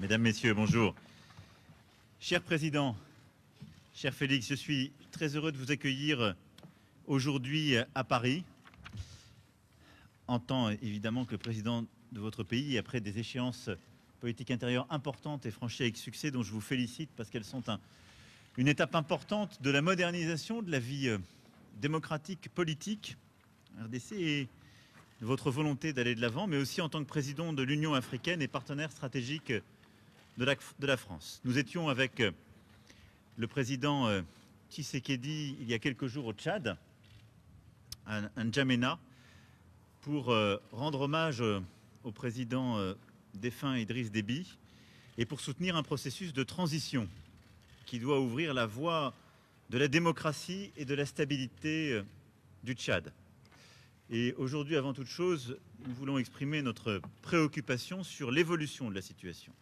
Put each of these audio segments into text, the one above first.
Mesdames, Messieurs, bonjour. Cher Président, cher Félix, je suis très heureux de vous accueillir aujourd'hui à Paris, en tant évidemment que le président de votre pays, après des échéances politiques intérieures importantes et franchies avec succès, dont je vous félicite parce qu'elles sont une étape importante de la modernisation de la vie démocratique, politique, RDC, et de votre volonté d'aller de l'avant, mais aussi en tant que président de l'Union africaine et partenaire stratégique de la France. Nous étions avec le président Tshisekedi il y a quelques jours au Tchad, à N'Djamena, pour rendre hommage au président défunt Idriss Déby et pour soutenir un processus de transition qui doit ouvrir la voie de la démocratie et de la stabilité du Tchad. Et aujourd'hui, avant toute chose, nous voulons exprimer notre préoccupation sur l'évolution de la situation,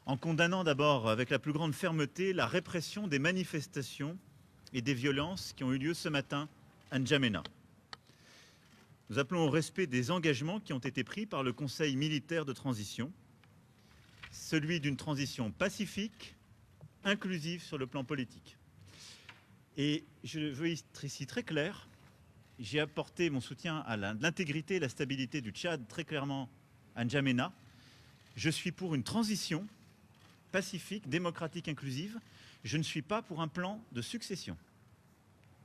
en condamnant d'abord avec la plus grande fermeté la répression des manifestations et des violences qui ont eu lieu ce matin à N'Djamena. Nous appelons au respect des engagements qui ont été pris par le Conseil militaire de transition, celui d'une transition pacifique, inclusive sur le plan politique. Et je veux être ici très clair, j'ai apporté mon soutien à l'intégrité et la stabilité du Tchad très clairement à N'Djamena. Je suis pour une transition pacifique, démocratique, inclusive. Je ne suis pas pour un plan de succession.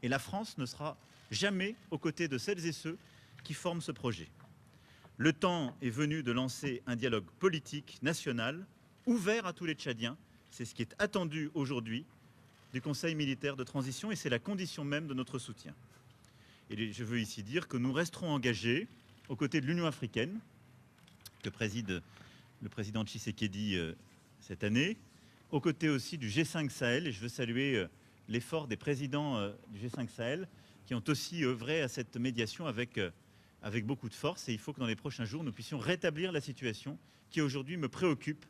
Et la France ne sera jamais aux côtés de celles et ceux qui forment ce projet. Le temps est venu de lancer un dialogue politique national ouvert à tous les Tchadiens. C'est ce qui est attendu aujourd'hui du Conseil militaire de transition et c'est la condition même de notre soutien. Et je veux ici dire que nous resterons engagés aux côtés de l'Union africaine, que préside le président Tshisekedi cette année, aux côtés aussi du G5 Sahel, et je veux saluer l'effort des présidents du G5 Sahel qui ont aussi œuvré à cette médiation avec beaucoup de force. Et il faut que dans les prochains jours, nous puissions rétablir la situation qui aujourd'hui me préoccupe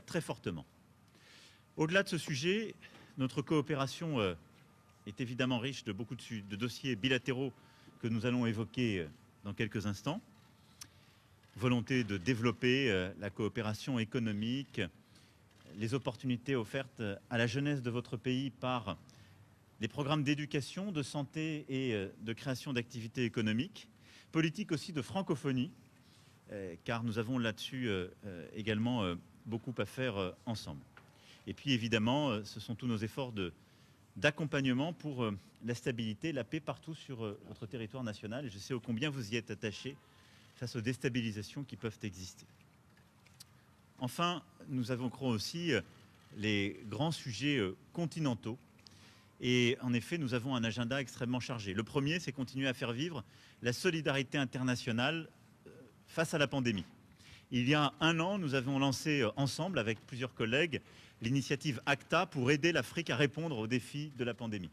très fortement. Au-delà de ce sujet, notre coopération est évidemment riche de beaucoup de dossiers bilatéraux que nous allons évoquer dans quelques instants. Volonté de développer la coopération économique, les opportunités offertes à la jeunesse de votre pays par des programmes d'éducation, de santé et de création d'activités économiques, politique aussi de francophonie, car nous avons là-dessus également beaucoup à faire ensemble. Et puis évidemment, ce sont tous nos efforts d'accompagnement pour la stabilité, la paix partout sur votre territoire national. Et je sais ô combien vous y êtes attachés face aux déstabilisations qui peuvent exister. Enfin, nous évoquerons aussi les grands sujets continentaux. Et en effet, nous avons un agenda extrêmement chargé. Le premier, c'est continuer à faire vivre la solidarité internationale face à la pandémie. Il y a un an, nous avons lancé ensemble, avec plusieurs collègues, l'initiative ACTA pour aider l'Afrique à répondre aux défis de la pandémie.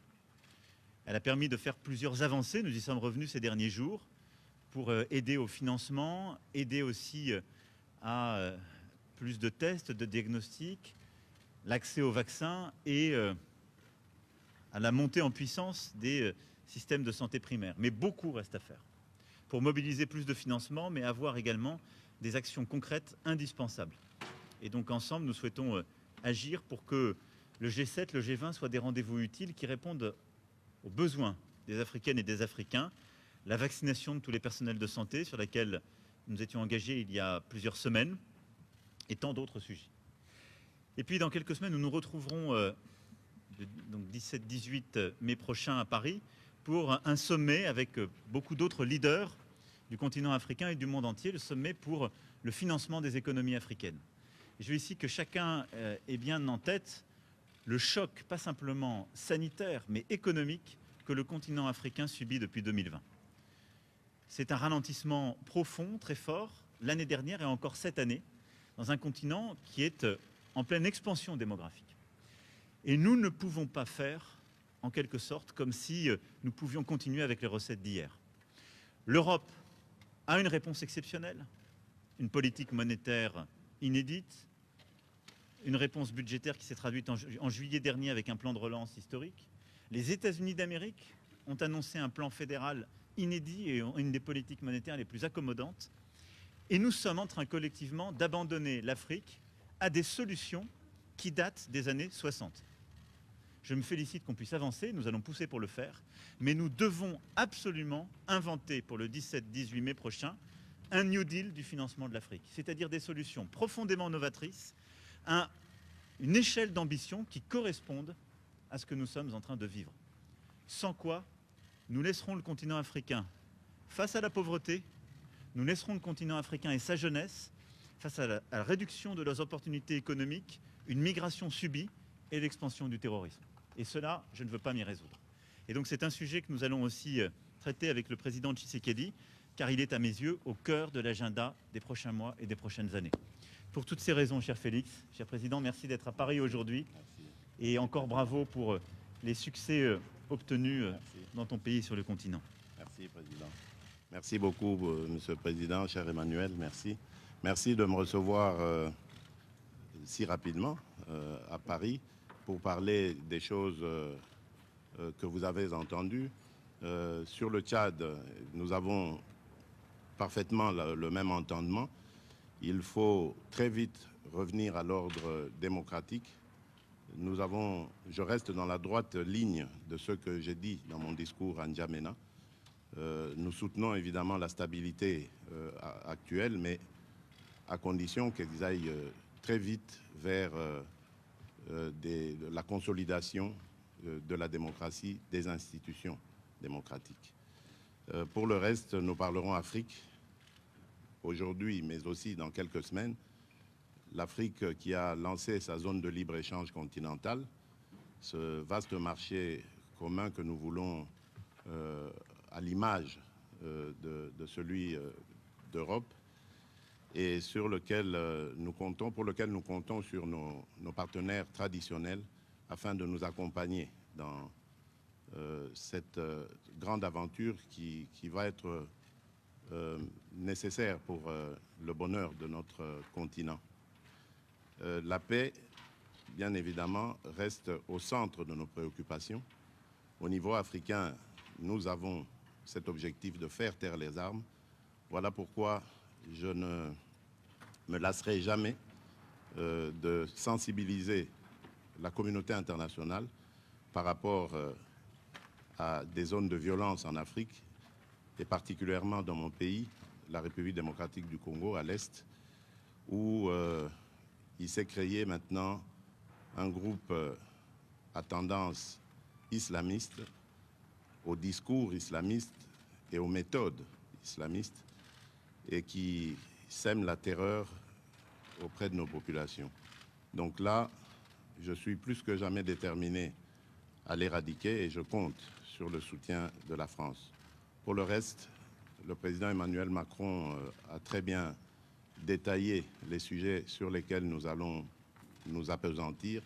Elle a permis de faire plusieurs avancées. Nous y sommes revenus ces derniers jours pour aider au financement, aider aussi à plus de tests, de diagnostics, l'accès aux vaccins et à la montée en puissance des systèmes de santé primaire. Mais beaucoup reste à faire pour mobiliser plus de financement, mais avoir également des actions concrètes indispensables. Et donc ensemble, nous souhaitons agir pour que le G7, le G20 soient des rendez-vous utiles qui répondent aux besoins des Africaines et des Africains, la vaccination de tous les personnels de santé sur laquelle nous étions engagés il y a plusieurs semaines, et tant d'autres sujets. Et puis dans quelques semaines, nous nous retrouverons donc 17-18 mai prochain à Paris pour un sommet avec beaucoup d'autres leaders du continent africain et du monde entier, le sommet pour le financement des économies africaines. Et je veux ici que chacun ait bien en tête le choc, pas simplement sanitaire, mais économique, que le continent africain subit depuis 2020. C'est un ralentissement profond, très fort, l'année dernière et encore cette année, dans un continent qui est en pleine expansion démographique. Et nous ne pouvons pas faire, en quelque sorte, comme si nous pouvions continuer avec les recettes d'hier. L'Europe a une réponse exceptionnelle, une politique monétaire inédite, une réponse budgétaire qui s'est traduite en juillet dernier avec un plan de relance historique. Les États-Unis d'Amérique ont annoncé un plan fédéral inédit et une des politiques monétaires les plus accommodantes. Et nous sommes en train collectivement d'abandonner l'Afrique à des solutions qui datent des années 60. Je me félicite qu'on puisse avancer, nous allons pousser pour le faire, mais nous devons absolument inventer pour le 17-18 mai prochain un New Deal du financement de l'Afrique, c'est-à-dire des solutions profondément novatrices, une échelle d'ambition qui corresponde à ce que nous sommes en train de vivre. Sans quoi, nous laisserons le continent africain face à la pauvreté, nous laisserons le continent africain et sa jeunesse face à la réduction de leurs opportunités économiques, une migration subie et l'expansion du terrorisme. Et cela, je ne veux pas m'y résoudre. Et donc c'est un sujet que nous allons aussi traiter avec le président Tshisekedi, car il est à mes yeux au cœur de l'agenda des prochains mois et des prochaines années. Pour toutes ces raisons, cher Félix, cher président, merci d'être à Paris aujourd'hui. Et encore bravo pour les succès obtenus dans ton pays et sur le continent. Merci, président. Merci beaucoup, monsieur le président, cher Emmanuel, merci. Merci de me recevoir si rapidement à Paris pour parler des choses que vous avez entendues. Sur le Tchad, nous avons parfaitement le même entendement. Il faut très vite revenir à l'ordre démocratique. Je reste dans la droite ligne de ce que j'ai dit dans mon discours à N'Djamena. Nous soutenons évidemment la stabilité actuelle, mais à condition qu'ils aillent très vite vers la consolidation de la démocratie, des institutions démocratiques. Pour le reste, nous parlerons Afrique aujourd'hui, mais aussi dans quelques semaines. L'Afrique qui a lancé sa zone de libre-échange continentale, ce vaste marché commun que nous voulons à l'image de celui d'Europe, et pour lequel nous comptons sur nos partenaires traditionnels afin de nous accompagner dans cette grande aventure qui va être nécessaire pour le bonheur de notre continent. La paix, bien évidemment, reste au centre de nos préoccupations. Au niveau africain, nous avons cet objectif de faire taire les armes. Voilà pourquoi je ne me lasserai jamais de sensibiliser la communauté internationale par rapport à des zones de violence en Afrique, et particulièrement dans mon pays, la République démocratique du Congo, à l'Est, où il s'est créé maintenant un groupe à tendance islamiste, au discours islamiste et aux méthodes islamistes, et qui sème la terreur auprès de nos populations. Donc là, je suis plus que jamais déterminé à l'éradiquer et je compte sur le soutien de la France. Pour le reste, le président Emmanuel Macron a très bien détaillé les sujets sur lesquels nous allons nous appesantir.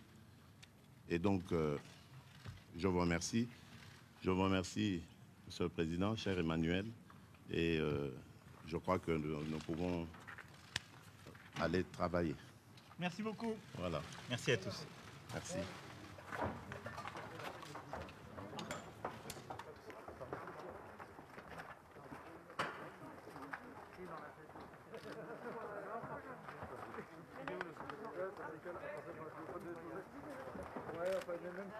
Et donc, je vous remercie. Je vous remercie, Monsieur le Président, cher Emmanuel, et je crois que nous pouvons aller travailler. Merci beaucoup. Voilà. Merci à tous. Merci. Ouais, enfin, même